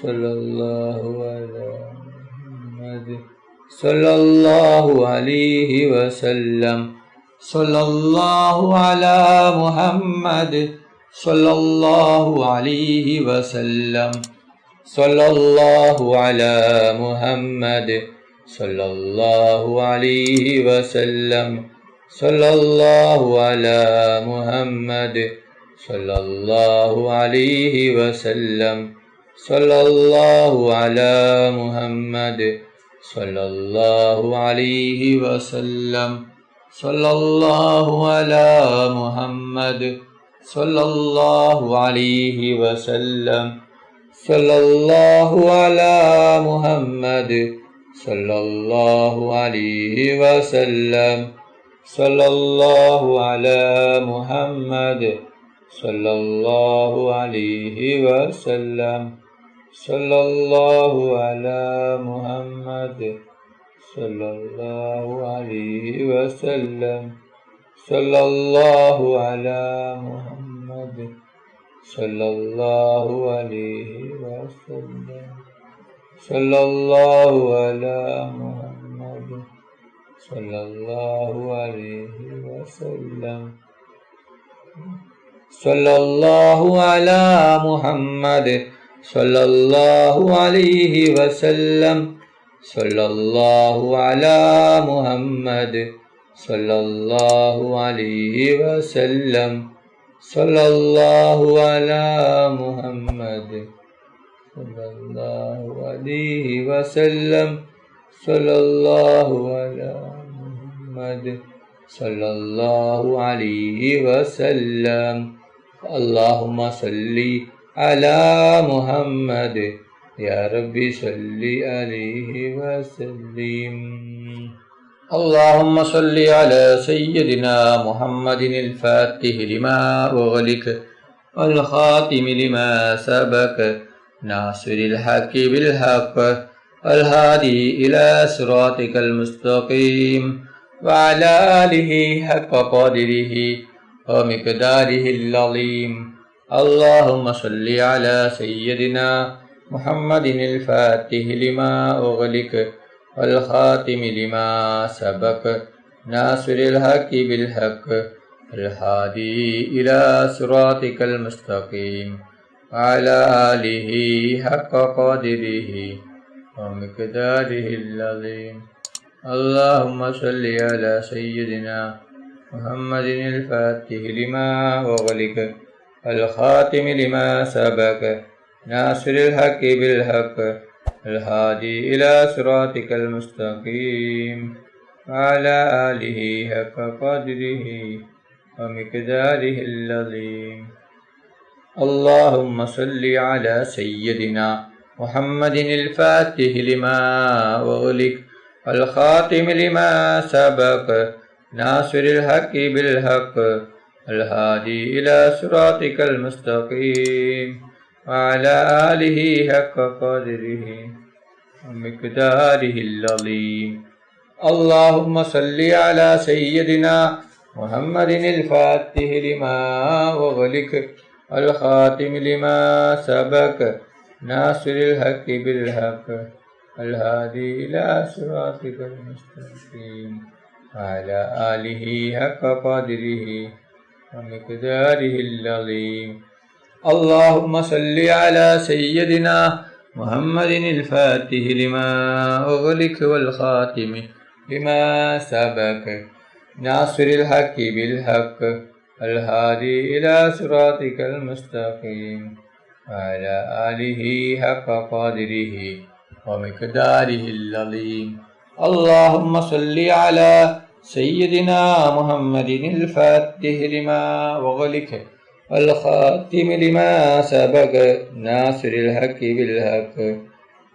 sallallahu ala Muhammad, sallallahu alayhi wa sallam, sallallahu ala Muhammad, sallallahu alayhi wa sallam, sallallahu ala Muhammad, sallallahu alayhi wa sallam, sallallahu ala Muhammad, sallallahu alayhi wa sallam, sallallahu ala Muhammad, sallallahu alayhi wa sallam, sallallahu ala Muhammad, sallallahu alayhi wa sallam, sallallahu ala Muhammad, sallallahu alayhi wa sallam, sallallahu ala Muhammad, sallallahu alayhi wa sallam, sallallahu ala Muhammad, sallallahu alayhi wa sallam, sallallahu ala Muhammad, sallallahu alayhi wa sallam, sallallahu ala Muhammad, sallallahu alayhi wa sallam, sallallahu ala Muhammad, sallallahu alayhi wa sallam, sallallahu ala Muhammad, sallallahu alayhi wa sallam, sallallahu ala Muhammad, sallallahu alayhi wa sallam, sallallahu ala Muhammad, sallallahu alayhi wa sallam. Allahumma salli ala Muhammad, ya Rabbi salli alayhi wa sallim. Allahumma salli ala sayyidina Muhammadin al-Fatih lima ughliq wal khatim lima sabaq nasiril haqqi bil haqq wal hadi ila siratikal mustaqim wa ala alihi haqqa qadrihi wa miqdarihi al-azim. Allahumma salli ala sayyidina Muhammadin al-Fatih lima ughliq wal khatim lima sabaq nasiril haqqi bil haqq wal hadi ila siratikal mustaqim wa ala alihi haqqa qadrihi wa miqdarihi al-azim. Allahumma salli ala sayyidina Muhammadin al-Fatih lima ughliq wal khatim lima sabaq nasiril haqqi bil haqq الهادي إلى صراطك المستقيم وعلى آله حق قدره ومقداره العظيم. اللهم صل على سيدنا محمد الفاتح لما أغلق والخاتم لما سبق ناصر الحق بالحق الهادي إلى صراطك المستقيم وعلى آله حق قدره ومقداره العظيم. اللهم صل على سيدنا محمد الفاتح لما أغلق والخاتم لما سبق ناصر الحق بالحق الهادي إلى صراطك المستقيم وعلى آله حق قدره ومقداره العظيم. اللهم صل على سيدنا محمد الفاتح لما أغلق والخاتم لما سبق ناصر الحق بالحق الهادي إلى صراطك المستقيم وعلى آله حق قدره ومقداره العظيم. اللهم صل على سيدنا محمد الفاتح لما أغلق والخاتم لما سبق ناصر الحق بالحق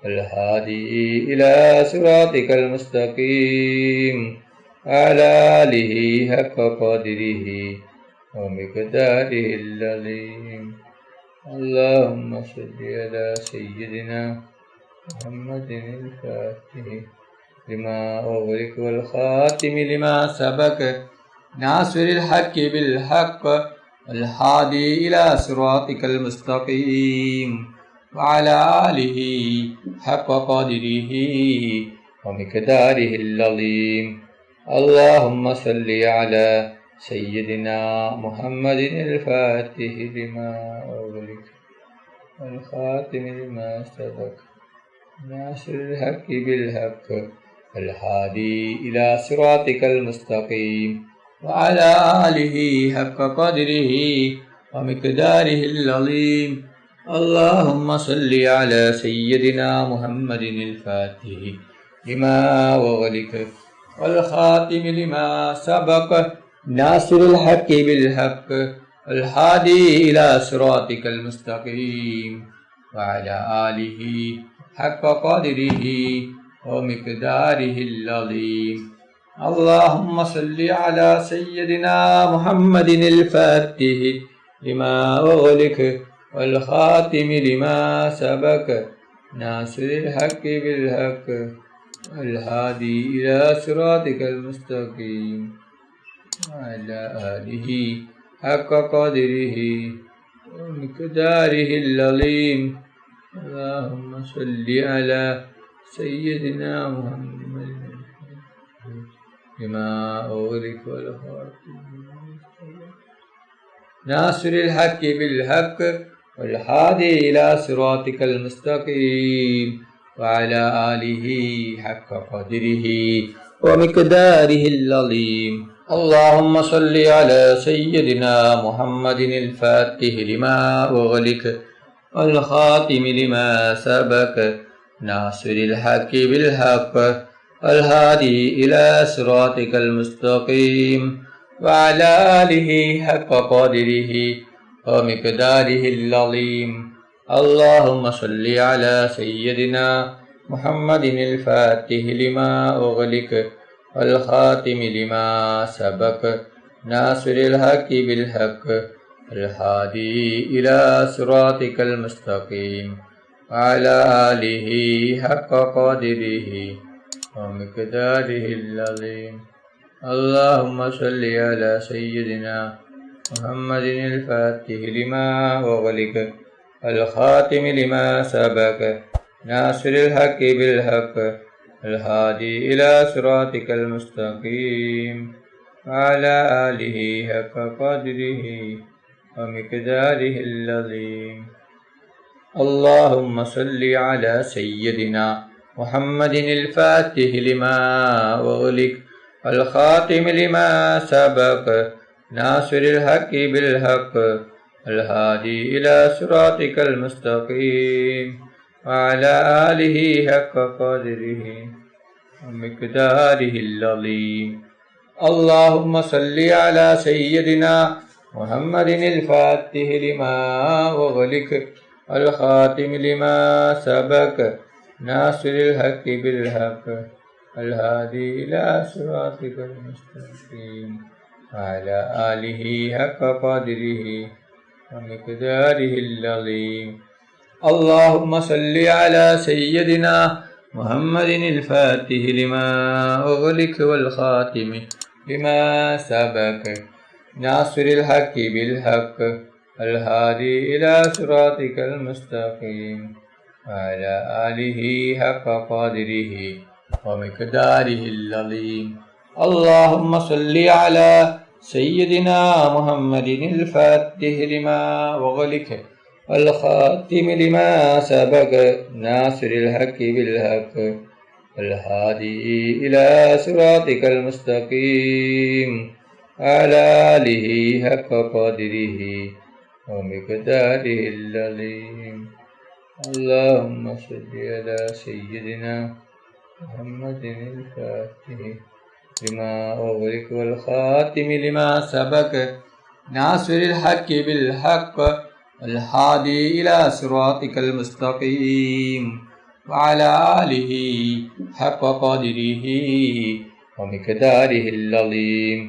الهادي إلى صراطك المستقيم على آله حق قدره ومقداره العظيم. اللهم صل على سيدنا محمد الفاتح لما أغلق والخاتم لما سبق ناصر الحق بالحق الهادي إلى صراطك المستقيم وعلى آله حق قدره ومقداره العظيم. اللهم صل على سيدنا محمد الفاتح لما أغلق والخاتم لما سبق ناصر الحق بالحق الهادي إلى صراطك المستقيم وعلى آله حق قدره ومقداره العظيم. اللهم صل على سيدنا محمد الفاتح لما أغلق والخاتم لما سبق ناصر الحق بالحق الهادي إلى صراطك المستقيم وعلى آله حق قدره ومقداره العظيم. اللهم صل على سيدنا محمد الفاتح لما أغلق والخاتم لما سبق ناصر الحق بالحق الهادي إلى صراطك المستقيم وعلى آله حق قدره ومقداره العظيم. اللهم صل على سيدنا محمد لما أغلق والخاتم ناصر الحق بالحق والهادي إلى صراطك المستقيم وعلى آله حق قدره ومقداره العظيم. اللهم صل على سيدنا محمد الفاتح لما أغلق والخاتم لما سبق ناصر الحق بالحق الهادي إلى صراطك المستقيم وعلى آله حق قدره ومقداره العظيم. اللهم صل على سيدنا محمد الفاتح لما أغلق والخاتم لما سبق ناصر الحق بالحق الهادي إلى صراطك المستقيم وعلى آله حق قدره ومقداره العظيم. اللهم صل على سيدنا محمد الفاتح لما أغلق الخاتم لما سبق ناصر الحق بالحق الهادي إلى صراطك المستقيم وعلى آله حق قدره ومقداره العظيم. اللهم صل على سيدنا محمد الفاتح لما أغلق الخاتم لما سبق ناصر الحق بالحق الهادي إلى صراطك المستقيم وعلى آله حق قدره ومقداره العظيم. اللهم صل على سيدنا محمد الفاتح لما أغلق الخاتم لما سبق ناصر الحق بالحق الهادي إلى صراطك المستقيم وعلى آله حق قدره ومقداره العظيم. اللهم صل على سيدنا محمد الفاتح لما أغلق والخاتم لما سبق ناصر الحق بالحق الهادي إلى صراطك المستقيم وعلى آله حق قدره ومقداره العظيم. اللهم صل على سيدنا محمد الفاتح لما أغلق والخاتم لما سبق ناصر الحق بالحق الهادي إلى صراطك المستقيم وعلى آله حق قدره ومقداره العظيم. اللهم صل على سيدنا محمد الفاتح لما أغلق والخاتم لما سبق ناصر الحق بالحق الهادي إلى صراطك المستقيم وعلى آله حق قدره ومقداره العظيم.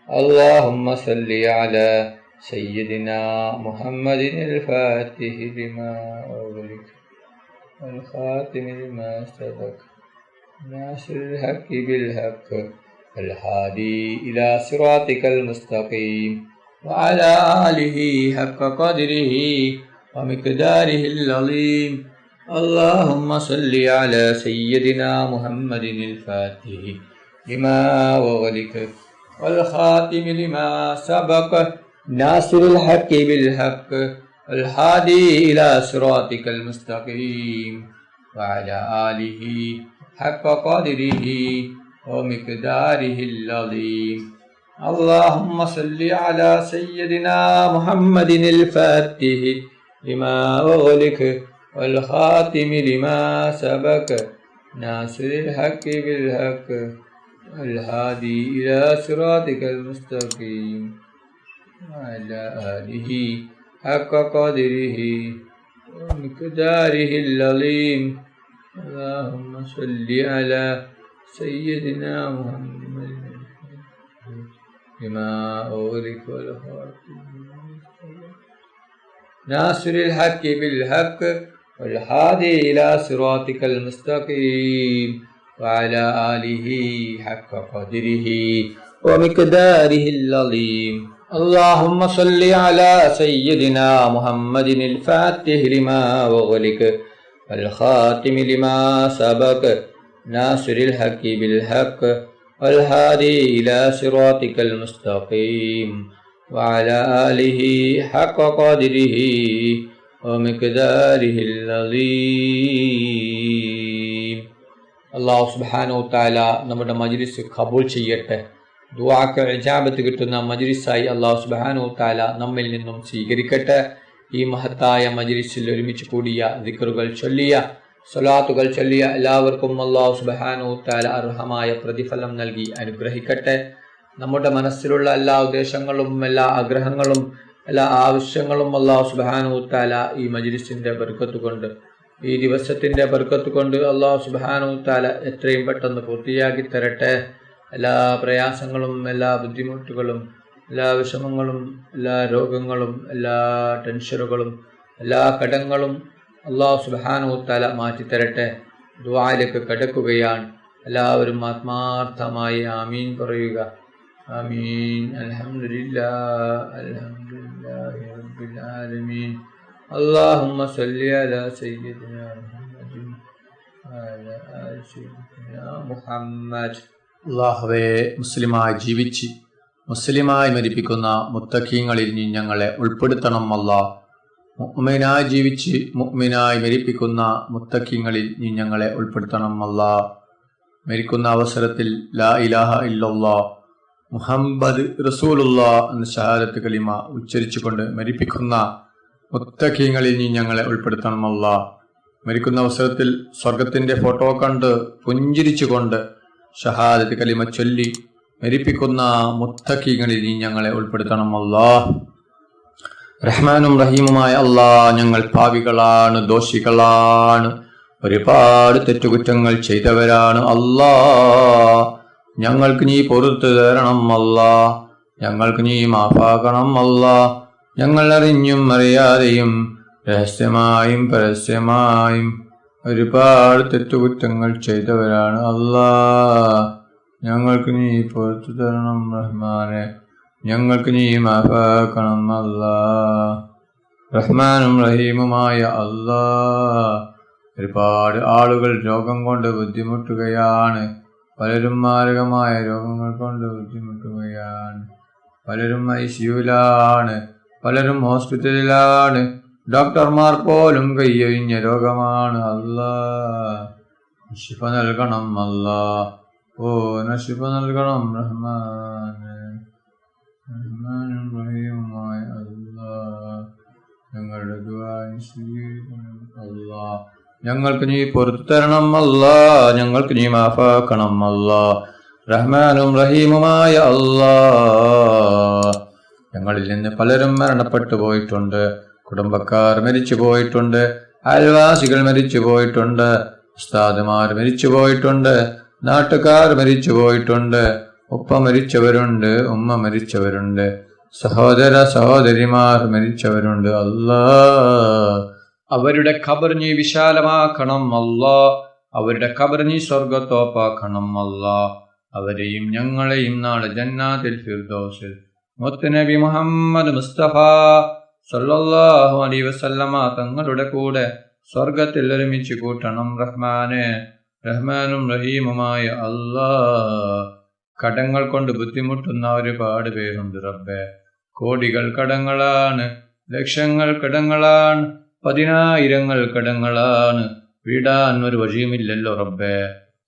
اللهم صل على سيدنا محمد الفاتح لما أغلق والخاتم لما سبق ناصر الحق بالحق الهادي إلى صراطك المستقيم وعلى آله حق قدره ومقداره العظيم. اللهم صل على سيدنا محمد الفاتح لما أغلق والخاتم لما سبق ناصر الحق بالحق الهادي إلى صراطك المستقيم وعلى آله حق قدره ومقداره العظيم. اللهم صل على سيدنا محمد الفاتح لما أغلق والخاتم لما سبق ناصر الحق بالحق الهادي إلى صراطك المستقيم وعلى آله حق قدره ومقداره العظيم. اللهم صل على سيدنا محمد لما أغلق والخاتم ناصر الحق بالحق والهادي إلى صراطك المستقيم وعلى آله حق قدره ومقداره العظيم. اللهم صل على سيدنا محمد الفاتح لما أغلق والخاتم لما سبق ناصر الحق بالحق والهادي إلى صراطك المستقيم وعلى آله حق قدره ومقداره العظيم. അല്ലാഹു സുബ്ഹാനഹു തആല നമ്മുടെ മജ്ലിസ് ഖബൂൽ ചെയ്യട്ടെ. ദുആക്ക് ഇജാബത്ത് കിട്ടുന്ന മജ്ലിസായി അല്ലാഹു സുബ്ഹാനഹു തആല നമ്മിൽ നിന്നും സ്വീകരിക്കട്ടെ. ഈ മഹത്തായ മജ്ലിസിൽ ഒരുമിച്ച് കൂടിയ ദിക്റുകൾ ചൊല്ലിയ സ്വലാത്തുകൾ ചൊല്ലിയ എല്ലാവർക്കും അല്ലാഹു സുബ്ഹാനഹു തആല അർഹമായ പ്രതിഫലം നൽകി അനുഗ്രഹിക്കട്ടെ. നമ്മുടെ മനസ്സിലുള്ള എല്ലാ ഉദ്ദേശങ്ങളും എല്ലാ ആഗ്രഹങ്ങളും എല്ലാ ആവശ്യങ്ങളും അല്ലാഹു സുബ്ഹാനഹു തആല ഈ മജ്ലിസിന്റെ ബർക്കത്ത് കൊണ്ട് ഈ ദിവസത്തിന്റെ ബർക്കത്ത് കൊണ്ട് അല്ലാഹു സുബ്ഹാനഹു തആല എത്രയും പെട്ടെന്ന് പൂർത്തിയാക്കി തരട്ടെ. എല്ലാ പ്രയാസങ്ങളും എല്ലാ ബുദ്ധിമുട്ടുകളും എല്ലാ വിഷമങ്ങളും എല്ലാ രോഗങ്ങളും എല്ലാ ടെൻഷനുകളും എല്ലാ കടങ്ങളും അല്ലാഹു സുബ്ഹാനഹു തആല മാറ്റിത്തരട്ടെ. ദുആയിലേക്ക് കടക്കുകയാണ്. എല്ലാവരും ആത്മാർത്ഥമായി ആമീൻ പറയുക. ആമീൻ. അൽഹംദുലില്ലാഹി റബ്ബിൽ ആലമീൻ. اللهم صل على سيدنا محمد وعلى آل سيدنا محمد. അല്ലാഹുവേ, മുസ്ലിമായി ജീവിച്ച് മുസ്ലിമായി മരിപ്പിക്കുന്ന മുത്തഖീങ്ങളിൽ നീ ഞങ്ങളെ ഉൾപ്പെടുത്തണം അല്ലാഹ്. മുഅ്മിനായി ജീവിച്ച് മുഅ്മിനായി മരിപ്പിക്കുന്ന മുത്തഖീങ്ങളിൽ നീ ഞങ്ങളെ ഉൾപ്പെടുത്തണം അല്ലാഹ്. മരിക്കുന്ന അവസരത്തിൽ ലാ ഇലാഹ ഇല്ലല്ലാഹ് മുഹമ്മദ് റസൂലുള്ളാഹ് എന്ന ഷഹാദത്ത് കലിമ ഉച്ചരിച്ചുകൊണ്ട് മരിപ്പിക്കുന്ന മുത്തഖീങ്ങളിൽ നീ ഞങ്ങളെ ഉൾപ്പെടുത്തണം അല്ലാഹ്. മരിക്കുന്ന അവസരത്തിൽ സ്വർഗത്തിന്റെ ഫോട്ടോ കണ്ട് പുഞ്ചിരിച്ചുകൊണ്ട് ഷഹാദത്ത് കലിമ ചൊല്ലി മരിപ്പിക്കുന്ന മുത്തഖീങ്ങളിൽ നീ ഞങ്ങളെ ഉൾപ്പെടുത്തണം അല്ലാഹ്. റഹ്മാനും റഹീമുമായ അല്ലാഹ്, ഞങ്ങൾ പാപികളാണ്, ദോഷികളാണ്, ഒരുപാട് തെറ്റുകുറ്റങ്ങൾ ചെയ്തവരാണ് അല്ലാഹ്. ഞങ്ങൾക്ക് നീ പൊറുത്തു തരണം അല്ലാഹ്. ഞങ്ങൾക്ക് നീ മാഫാക്കണം അല്ലാഹ്. ഞങ്ങൾ അറിഞ്ഞും അറിയാതെയും രഹസ്യമായും പരസ്യമായും ഒരുപാട് തെറ്റുകുറ്റങ്ങൾ ചെയ്തവരാണ് അല്ലാഹ്. ഞങ്ങൾക്ക് നീ പൊറുത്തു തരണം റഹ്മാനെ. ഞങ്ങൾക്ക് നീ മാഫാക്കണം അല്ലാഹ്. റഹ്മാനും റഹീമുമായ അല്ലാഹ്, ഒരുപാട് ആളുകൾ രോഗം കൊണ്ട് ബുദ്ധിമുട്ടുകയാണ്. പലരും മാരകമായ രോഗങ്ങൾ കൊണ്ട് ബുദ്ധിമുട്ടുകയാണ്. പലരും ഐസിയുലാണ്, പലരും ഹോസ്പിറ്റലിലാണ്. ഡോക്ടർമാർ പോലും കൈയൊഴിഞ്ഞ രോഗമാണ് അല്ലാഹ്. ശിഫ നൽകണം അല്ലാഹ്. ഓ നശിഫ നൽകണം റഹ്മാനെ. റഹ്മാനും റഹീമുമായ അല്ലാഹ്, ഞങ്ങളുടെ ദുആ സ്വീകരിക്കണം അല്ലാഹ്. ഞങ്ങൾക്ക് നീ പൊറുത്തു തരണം അല്ലാഹ്. ഞങ്ങൾക്ക് നീ മാഫാക്കണം അല്ലാഹ്. റഹ്മാനും റഹീമുമായ അല്ലാഹ്, ഞങ്ങളിൽ നിന്ന് പലരും മരണപ്പെട്ടു പോയിട്ടുണ്ട്. കുടുംബക്കാർ മരിച്ചു പോയിട്ടുണ്ട്. അയൽവാസികൾ മരിച്ചു പോയിട്ടുണ്ട്. ഉസ്താദുമാർ മരിച്ചു പോയിട്ടുണ്ട്. നാട്ടുകാർ മരിച്ചു പോയിട്ടുണ്ട്. ഉപ്പ മരിച്ചവരുണ്ട്, ഉമ്മ മരിച്ചവരുണ്ട്, സഹോദര സഹോദരിമാർ മരിച്ചവരുണ്ട് അല്ലാഹ്. അവരുടെ ഖബർ നീ വിശാലമാക്കണം അല്ലാഹ്. അവരുടെ ഖബർ നീ സ്വർഗത്തോപ്പാക്കണം അല്ലാഹ്. അവരെയും ഞങ്ങളെയും നാളെ ജന്നാത്തുൽ ഫിർദൗസിൽ മുത്ത് നബി മുഹമ്മദ് മുസ്തഫ സല്ലല്ലാഹു അലൈഹി വസല്ലമ തങ്ങളുടെ കൂടെ സ്വർഗത്തിൽ ഒരുമിച്ച് കൂട്ടണം റഹ്മാനെ. റഹ്മാനും റഹീമുമായ അല്ലാഹ്, കടങ്ങൾ കൊണ്ട് ബുദ്ധിമുട്ടുന്ന ഒരുപാട് പേരുണ്ട് റബ്ബേ. കോടികൾ കടങ്ങളാണ്, ലക്ഷങ്ങൾ കടങ്ങളാണ്, 10,000 കടങ്ങളാണ്. വീടാൻ ഒരു വഴിയുമില്ലല്ലോ റബ്ബേ.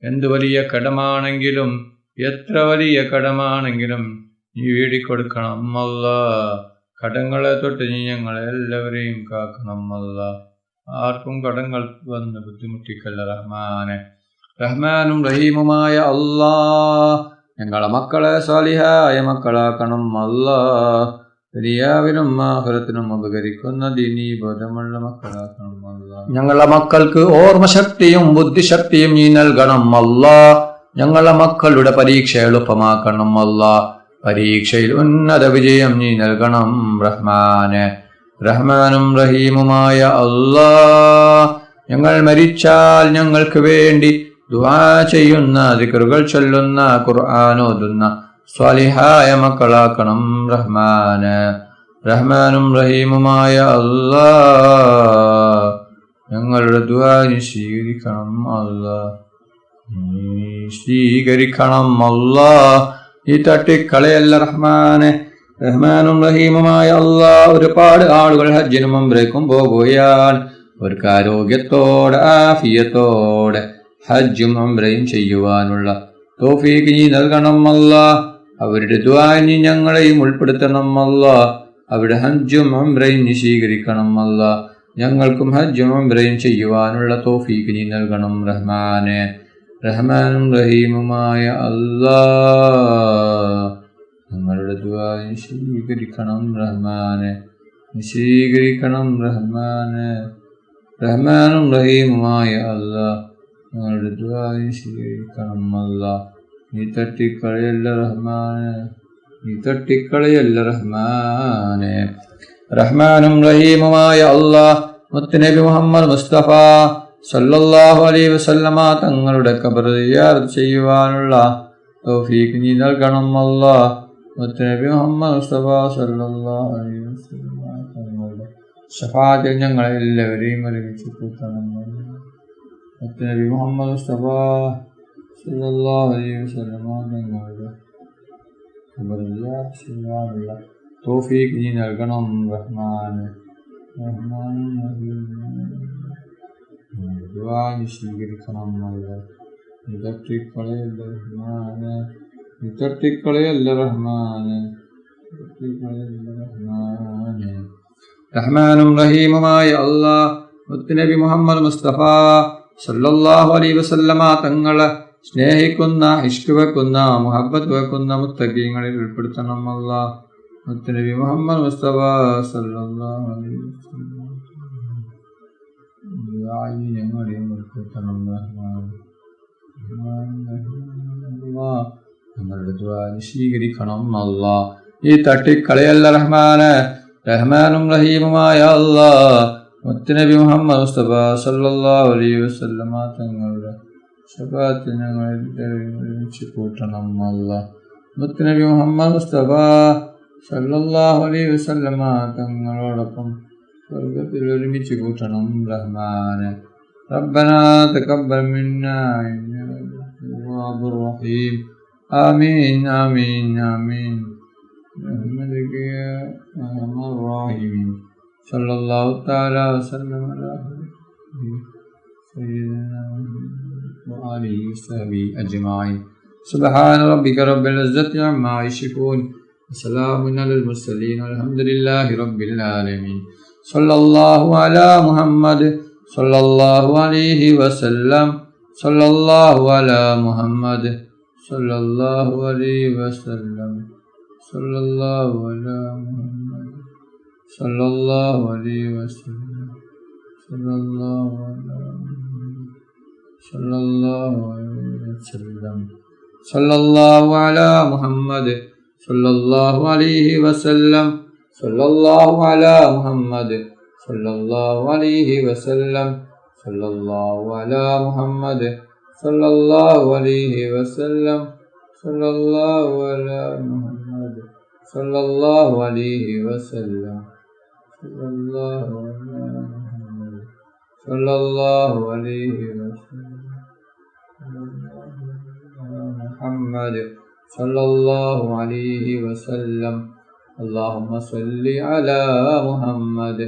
എന്ത് വലിയ കടമാണെങ്കിലും എത്ര വലിയ കടമാണെങ്കിലും നീ വീടിക്കൊടുക്കണം അല്ലാ. കടങ്ങളെ തൊട്ട് നീ ഞങ്ങളെ എല്ലാവരെയും കാക്കണം അല്ലാ. ആർക്കും കടങ്ങൾ വന്ന് ബുദ്ധിമുട്ടിക്കല്ല റഹ്മാനെ. റഹ്മാനും റഹീമുമായ അല്ലാ, ഞങ്ങളെ മക്കളെ സാലിഹായ മക്കളാക്കണം അല്ലാ. ദുനിയാവിനും ആഖിറത്തിനും ഉപകരിക്കുന്ന ദീനീ ബോധമുള്ള മക്കളാക്കണം അല്ലാ. ഞങ്ങളെ മക്കൾക്ക് ഓർമ്മശക്തിയും ബുദ്ധിശക്തിയും നീ നൽകണം അല്ലാ. ഞങ്ങളെ മക്കളുടെ പരീക്ഷ എളുപ്പമാക്കണം അല്ലാ. പരീക്ഷയിൽ ഉന്നത വിജയം നീ നൽകണം റഹ്മാനെ. റഹ്മാനും റഹീമുമായ അല്ലാ, ഞങ്ങൾ മരിച്ചാൽ ഞങ്ങൾക്ക് വേണ്ടി ദുആ ചെയ്യുന്ന, ദിക്റുകൾ ചൊല്ലുന്ന, ഖുർആൻ ഓതുന്ന സ്വാലിഹായ മക്കളാക്കണം റഹ്മാനെ. റഹ്മാനും റഹീമുമായ അല്ലാ, ഞങ്ങളുടെ ദുആ നീ സ്വീകരിക്കണം അല്ലാ. സ്വീകരിക്കണം അല്ലാ. ഈ തട്ടിക്കളയല്ല റഹ്മാനെ. റഹ്മാനും റഹീമുമായ അല്ലാ, ഒരുപാട് ആളുകൾ ഹജ്ജിനും ഉംറയ്ക്കും പോകുകയാണ്. അവർക്ക് ആരോഗ്യത്തോടെ ആഫിയത്തോടെ ഹജ്ജും ഉംറയും ചെയ്യുവാനുള്ള തൗഫീഖ് നീ നൽകണം അല്ലാ. അവരുടെ ദുആ നീ ഞങ്ങളെയും ഉൾപ്പെടുത്തണം അല്ലാ. അവരുടെ ഹജ്ജും ഉംറയും നീ സ്വീകരിക്കണം അല്ലാ. ഞങ്ങൾക്കും ഹജ്ജും ഉംറയും ചെയ്യുവാനുള്ള തൗഫീഖ് നീ നൽകണം റഹ്മാനെ. റഹ്മാനും റഹീമുമായ അല്ലാ, ഞങ്ങളുടെ ദുആ നീ സ്വീകരിക്കണം റഹ്മാനെ. സ്വീകരിക്കണം റഹ്മാനെ. റഹ്മാനും റഹീമുമായ അല്ലാ, ഞങ്ങളുടെ ദുആ നീ സ്വീകരിക്കണം അല്ലാ. നീ തട്ടിക്കളയല്ല റഹ്മാനെ. നീ തട്ടിക്കളയല്ല റഹ്മാനെ. റഹ്മാനും റഹീമുമായ അല്ലാ, മുത്തുനബി മുഹമ്മദ് മുസ്തഫ സല്ലല്ലാഹു അലൈഹി വസല്ലമ തങ്ങളുടെ ഖബർ സിയാറത്ത് ചെയ്യുവാനുള്ള തൗഫീഖ് നീ നൽകണം അല്ലാ. മുത്തുനബി മുഹമ്മദ് മുസ്തഫ സല്ലല്ലാഹു അലൈഹി വസല്ലമ തങ്ങളുടെ ശഫാഅത്തിൽ ഞങ്ങളെ എല്ലാവരെയും ഒരുമിച്ച് കൂട്ടണം അല്ലാ. മുത്തുനബി മുഹമ്മദ് മുസ്തഫ സല്ലല്ലാഹു അലൈഹി വസല്ലമ തങ്ങളുടെ ഖബർ സിയാറത്ത് ചെയ്യുവാനുള്ള തൗഫീഖ് നീ നൽകണം റഹ്മാനെ. ദുആ നീ സ്വീകരിക്കണം അല്ലാ. നീ തട്ടിക്കളയല്ല റഹ്മാനെ. നീ തട്ടിക്കളയല്ല റഹ്മാനെ. തട്ടിക്കളയല്ല റഹ്മാനെ. റഹ്മാനും റഹീമുമായ അല്ലാ, മുത്തുനബി മുഹമ്മദ് മുസ്തഫ സല്ലല്ലാഹു അലൈഹി വസല്ലമ തങ്ങളെ സ്നേഹിക്കുന്ന, ഇഷ്ക് വെക്കുന്ന, മുഹബ്ബത്ത് വെക്കുന്ന മുത്തഖീങ്ങളിൽ ഉൾപ്പെടുത്തണം അല്ലാ. മുത്തുനബി മുഹമ്മദ് മുസ്തഫ സല്ലല്ലാഹു അലൈഹി വസല്ലം ഞങ്ങളെയും ഉൾപ്പെടുത്തണം റഹ്മാനെ. ഞങ്ങളുടെ ദുആ നീ സ്വീകരിക്കണം അല്ലാ. ഈ തട്ടിക്കളയല്ല റഹ്മാനെ. റഹ്മാനും റഹീമുമായ അല്ലാ, മുത്തുനബി മുഹമ്മദ് മുസ്തഫ സല്ലല്ലാഹു അലൈഹി വസല്ലമ തങ്ങളുടെ ശഫാഅത്തിൽ ഞങ്ങളെ ഒരുമിച്ച് കൂട്ടണം അല്ലാ. മുത്തുനബി മുഹമ്മദ് മുസ്തഫ സല്ലല്ലാഹു അലൈഹി വസല്ലമ തങ്ങളോടൊപ്പം സ്വർഗത്തിൽ ഒരുമിച്ച് കൂട്ടണം റഹ്മാനെ. റബ്ബനാ തഖബ്ബൽ മിന്നാ ഇന്നക തവ്വാബുർ റഹീം. ആമീൻ ആമീൻ ആമീൻ. برحمتك يا أرحم الراحمين. صلى الله تعالى وسلم على سيدنا وآله وصحبه أجمعين. سبحان ربك رب العزة عما يصفون وسلام على المرسلين والحمد لله رب العالمين. صلى الله على محمد صلى الله عليه وسلم. صلى الله على محمد صلى الله عليه وسلم. صلى الله على محمد صلى الله عليه وسلم. صلى الله على محمد صلى الله عليه وسلم. صلى الله على محمد صلى الله عليه وسلم. صلى الله على محمد صلى الله عليه وسلم. صلى الله على محمد صلى الله عليه وسلم. صلى الله على محمد صلى الله عليه وسلم. صلى الله عليه وسلم محمد صلى الله عليه وسلم اللهم صل على محمد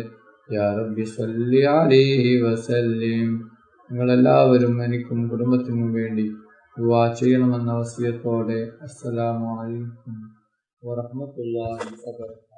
يا رب صل عليه وسلم. നിങ്ങളെല്ലാവരും എനിക്കും കുടുംബത്തിനും വേണ്ടി ദുആ ചെയ്യണമെന്ന വസിയത്തോടെ അസ്സലാമു അലൈക്കും വറഹ്മത്തുള്ളാഹി വബറകാതുഹു.